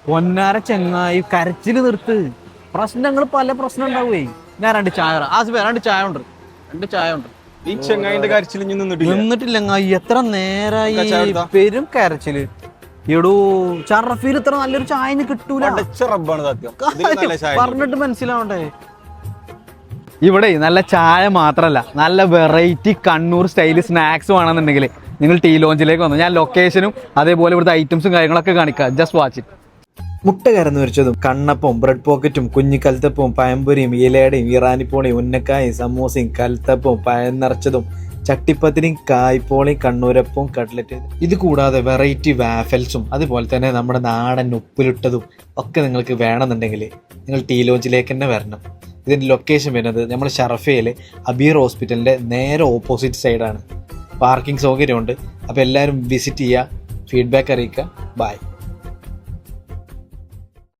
പൊന്നാര ചെങ്ങായി കരച്ചില് നിർത്ത്. പ്രശ്നങ്ങൾ പല പ്രശ്നം ഉണ്ടാവുകയെ. ഞാൻ 2 ചായ 2 ചായ ഉണ്ട്. 2 ചായ ഉണ്ട്. ഈ ചെങ്ങായിന്റെ കരച്ചിൽ നിന്നിട്ടില്ല. എത്ര നേരായി പെരും കരച്ചില്. എടോ ചറഫീൽ ഇത്ര നല്ലൊരു ചായ കിട്ടൂല. പറഞ്ഞിട്ട് മനസ്സിലാവണ്ടേ. ഇവിടെ നല്ല ചായ മാത്രല്ല, നല്ല വെറൈറ്റി കണ്ണൂർ സ്റ്റൈല് സ്നാക്സ് വേണമെന്നുണ്ടെങ്കിൽ നിങ്ങൾ ടീ ലോഞ്ചിലേക്ക് വന്നു. ഞാൻ ലൊക്കേഷനും അതേപോലെ ഇവിടുത്തെ ഐറ്റംസും കാര്യങ്ങളൊക്കെ കാണിക്കാം. Just watch it. മുട്ട കരന്ന് വരച്ചതും കണ്ണപ്പവും ബ്രെഡ് പോക്കറ്റും കുഞ്ഞു കൽത്തപ്പവും പഴംപൊരിയും ഇലയുടെയും ഇറാനിപ്പോളിയും ഉന്നക്കായും സമൂസയും കൽത്തപ്പവും പഴം നിറച്ചതും ചട്ടിപ്പത്തിരിയും കായ്പോളിയും കണ്ണൂരപ്പവും കട്ട്ലറ്റ്. ഇത് കൂടാതെ വെറൈറ്റി വാഫൽസും അതുപോലെ തന്നെ നമ്മുടെ നാടൻ ഉപ്പിലിട്ടതും ഒക്കെ നിങ്ങൾക്ക് വേണമെന്നുണ്ടെങ്കിൽ നിങ്ങൾ ടീ ലോഞ്ചിലേക്ക് തന്നെ വരണം. ഇതിൻ്റെ ലൊക്കേഷൻ വരുന്നത് നമ്മുടെ ഷറഫയിലെ അബീർ ഹോസ്പിറ്റലിൻ്റെ നേരെ ഓപ്പോസിറ്റ് സൈഡാണ്. പാർക്കിംഗ് സൗകര്യമുണ്ട്. അപ്പോൾ എല്ലാവരും വിസിറ്റ് ചെയ്യുക, ഫീഡ്ബാക്ക് അറിയിക്കുക. ബൈ.